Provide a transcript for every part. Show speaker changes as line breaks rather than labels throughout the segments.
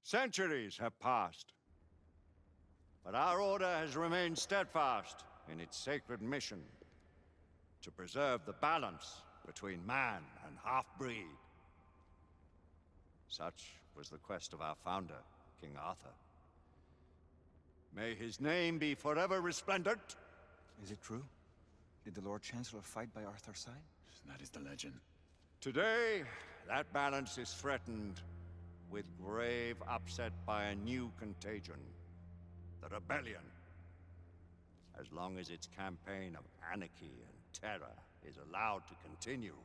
Centuries have passed, but our order has remained steadfast in its sacred mission to preserve the balance between man and half-breed. Such was the quest of our founder, King Arthur. May his name be forever resplendent.
Is it true? Did the Lord Chancellor fight by Arthur's side?
That is the legend.
Today, that balance is threatened with grave upset by a new contagion, the rebellion. As long as its campaign of anarchy and terror is allowed to continue,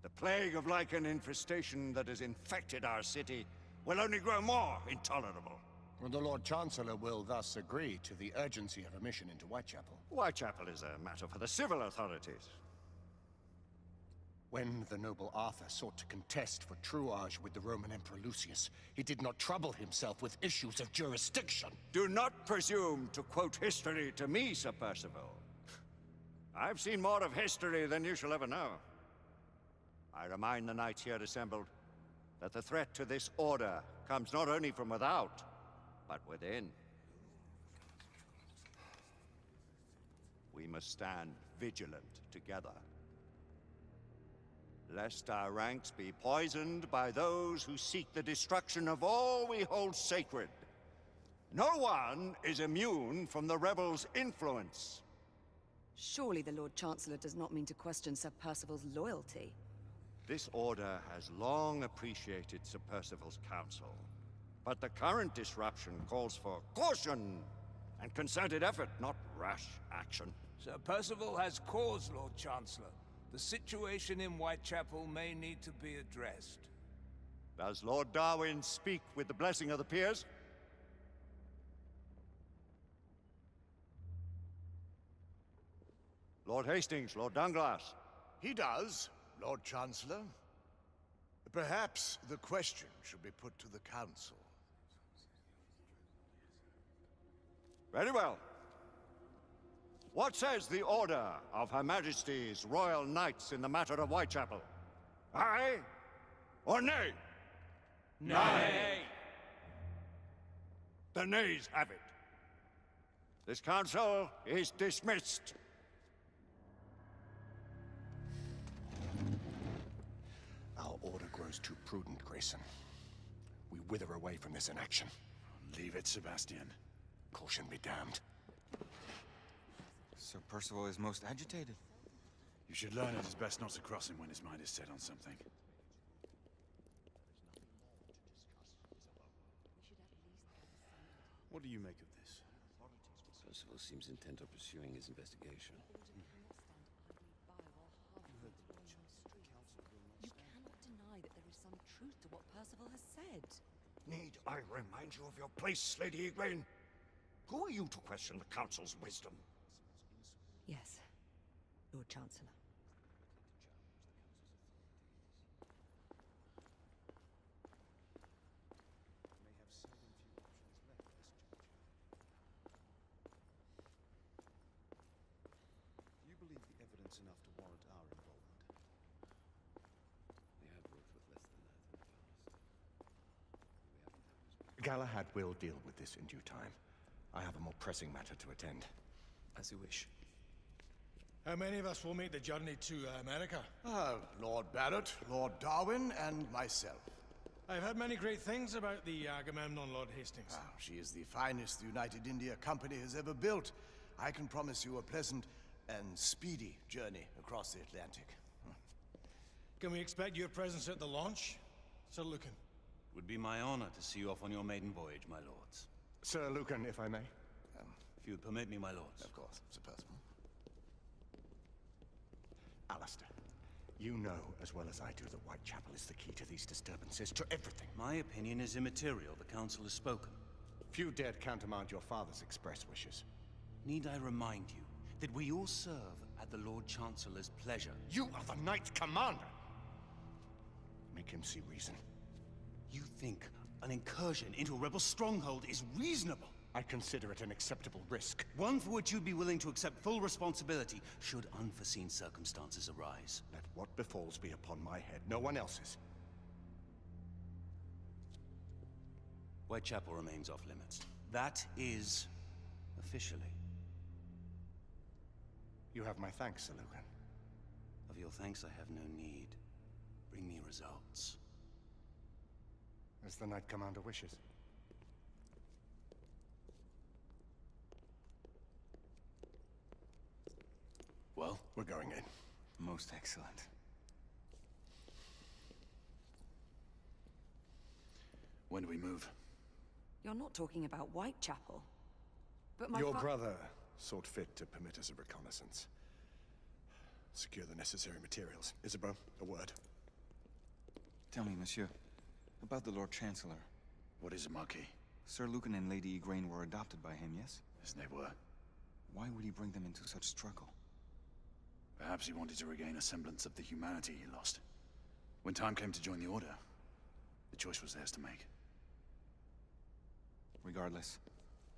the plague of Lycan infestation that has infected our city will only grow more intolerable.
Well, the Lord Chancellor will thus agree to the urgency of a mission into Whitechapel.
Whitechapel is a matter for the civil authorities.
When the noble Arthur sought to contest for truage with the Roman Emperor Lucius, he did not trouble himself with issues of jurisdiction.
Do not presume to quote history to me, Sir Percival. I've seen more of history than you shall ever know. I remind the knights here assembled that the threat to this order comes not only from without, but within. We must stand vigilant together, lest our ranks be poisoned by those who seek the destruction of all we hold sacred. No one is immune from the rebels' influence.
Surely the Lord Chancellor does not mean to question Sir Percival's loyalty.
This order has long appreciated Sir Percival's counsel, but the current disruption calls for caution and concerted effort, not rash action.
Sir Percival has cause, Lord Chancellor. The situation in Whitechapel may need to be addressed.
Does Lord Darwin speak with the blessing of the peers? Lord Hastings, Lord Dunglass.
He does, Lord Chancellor. Perhaps the question should be put to the Council.
Very well. What says the Order of Her Majesty's Royal Knights in the matter of Whitechapel? Aye or nay?
Nay!
The nays have it. This council is dismissed.
Our order grows too prudent, Grayson. We wither away from this inaction.
Leave it, Sebastian.
Caution be damned.
Sir Percival is most agitated.
You should learn it is best not to cross him when his mind is set on something. What do you make of this?
Percival seems intent on pursuing his investigation.
You cannot deny that there is some truth to what Percival has said.
Need I remind you of your place, Lady Egwene? Who are you to question the Council's wisdom?
Yes, Lord Chancellor.
Do you believe the evidence enough to warrant our involvement? We have worked with less than that in the past.
Galahad will deal with this in due time. I have a more pressing matter to attend.
As you wish.
How many of us will make the journey to America?
Lord Barrett, Lord Darwin, and myself.
I've heard many great things about the Agamemnon, Lord Hastings.
She is the finest the United India Company has ever built. I can promise you a pleasant and speedy journey across the Atlantic.
Can we expect your presence at the launch, Sir Lucan?
Would be my honor to see you off on your maiden voyage, my lords.
Sir Lucan, if I may.
If you'd permit me, my lords.
Of course, Sir Percival.
Alistair, you know as well as I do that Whitechapel is the key to these disturbances, to everything.
My opinion is immaterial. The council has spoken.
Few dared countermand your father's express wishes.
Need I remind you that we all serve at the Lord Chancellor's pleasure?
You are the Knight Commander! Make him see reason.
You think an incursion into a rebel stronghold is reasonable?
I consider it an acceptable risk.
One for which you'd be willing to accept full responsibility should unforeseen circumstances arise.
Let what befalls be upon my head, no one else's.
Whitechapel remains off limits. That is officially.
You have my thanks, Sir Lucan.
Of your thanks I have no need. Bring me results.
As the Knight Commander wishes.
Well?
We're going in.
Most excellent.
When do we move?
You're not talking about Whitechapel. But my
Your brother sought fit to permit us a reconnaissance. Secure the necessary materials. Isabeau, a word.
Tell me, monsieur, about the Lord Chancellor.
What is it, Marquis?
Sir Lucan and Lady Igraine were adopted by him, yes?
Yes, they were.
Why would he bring them into such struggle?
Perhaps he wanted to regain a semblance of the humanity he lost. When time came to join the Order, the choice was theirs to make.
Regardless,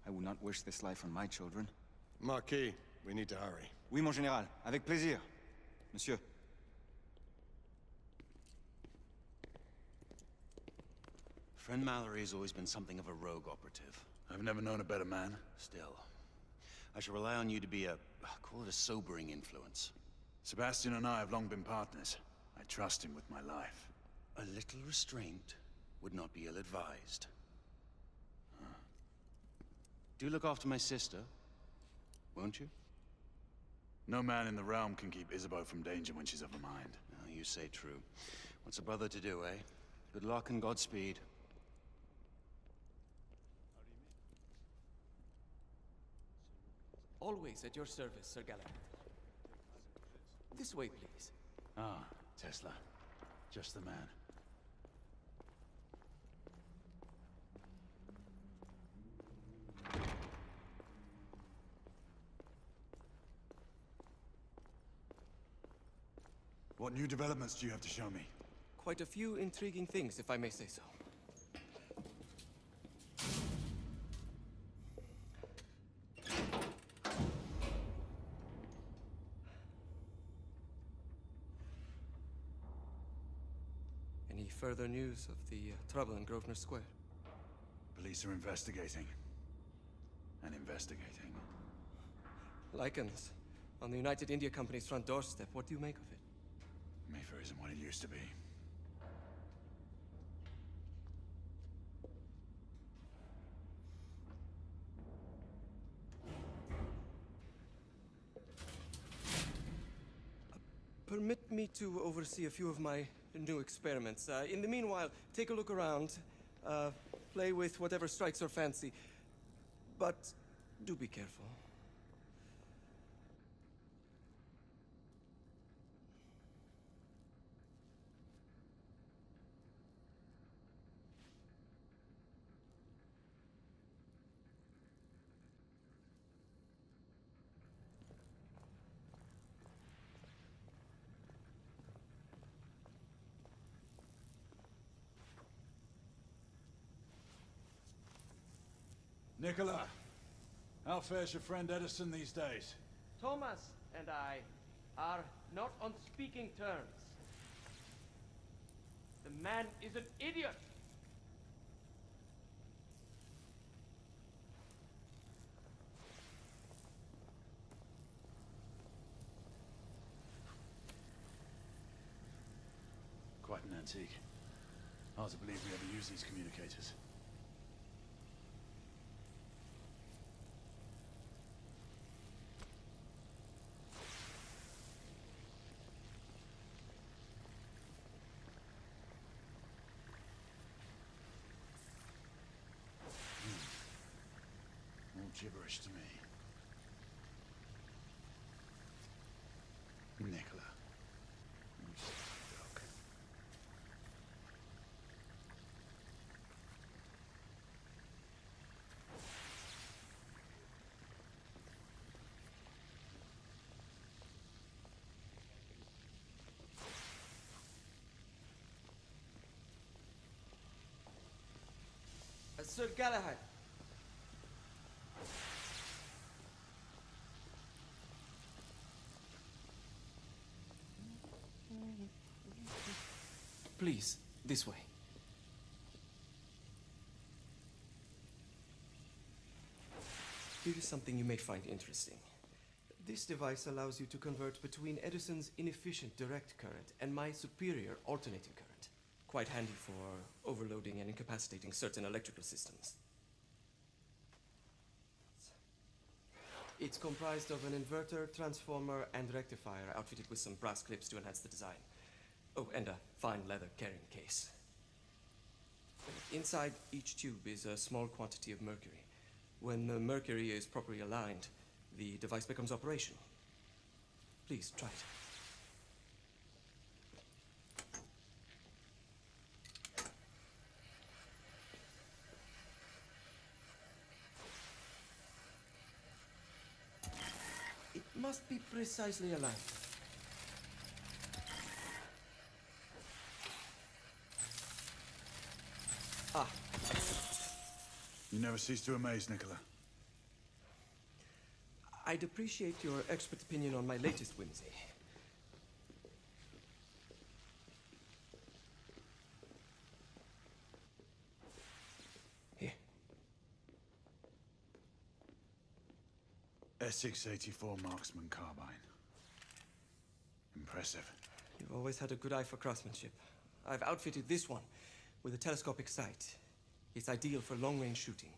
I would not wish this life on my children.
Marquis, we need to hurry.
Oui, mon général. Avec plaisir. Monsieur.
Friend Mallory has always been something of a rogue operative.
I've never known a better man.
Still, I shall rely on you to be call it a sobering influence.
Sebastian and I have long been partners. I trust him with my life.
A little restraint would not be ill-advised. Do look after my sister, won't you?
No man in the realm can keep Isabeau from danger when she's of a mind.
Oh, you say true. What's a brother to do, eh? Good luck and Godspeed.
Always at your service, Sir Galahad. This way, please.
Ah, Tesla. Just the man. What new developments do you have to show me?
Quite a few intriguing things, if I may say so. Any further news of the trouble in Grosvenor Square?
Police are investigating. And investigating.
Lycans, on the United India Company's front doorstep. What do you make of it?
Mayfair isn't what it used to be.
Permit me to oversee a few of my new experiments. In the meanwhile, take a look around. Play with whatever strikes your fancy. But do be careful.
Nicola, how fares your friend Edison these days?
Thomas and I are not on speaking terms. The man is an idiot!
Quite an antique. Hard to believe we ever use these communicators. All gibberish to me. Nicola. You dog.
Sir Galahad. Please, this way. Here is something you may find interesting. This device allows you to convert between Edison's inefficient direct current and my superior alternating current. Quite handy for overloading and incapacitating certain electrical systems. It's comprised of an inverter, transformer, and rectifier outfitted with some brass clips to enhance the design. Oh, and a fine leather carrying case. Inside each tube is a small quantity of mercury. When the mercury is properly aligned, the device becomes operational. Please, try it. It must be precisely aligned. Ah.
You never cease to amaze, Nicola.
I'd appreciate your expert opinion on my latest whimsy. Here.
Essex 84 Marksman Carbine. Impressive.
You've always had a good eye for craftsmanship. I've outfitted this one with a telescopic sight. It's ideal for long-range shooting.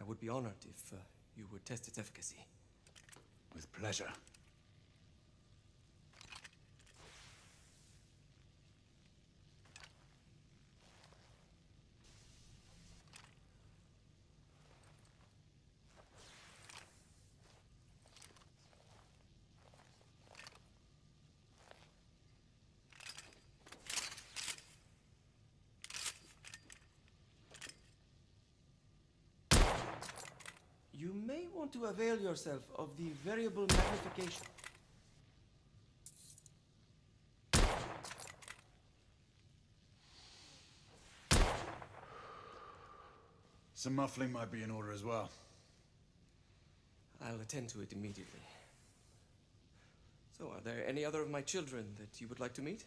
I would be honored if you would test its efficacy.
With pleasure.
You may want to avail yourself of the variable magnification.
Some muffling might be in order as well.
I'll attend to it immediately. So, are there any other of my children that you would like to meet?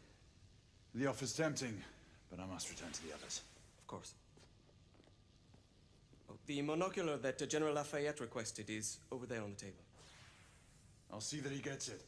The offer's tempting, but I must return to the others.
Of course. Oh, the monocular that General Lafayette requested is over there on the table.
I'll see that he gets it.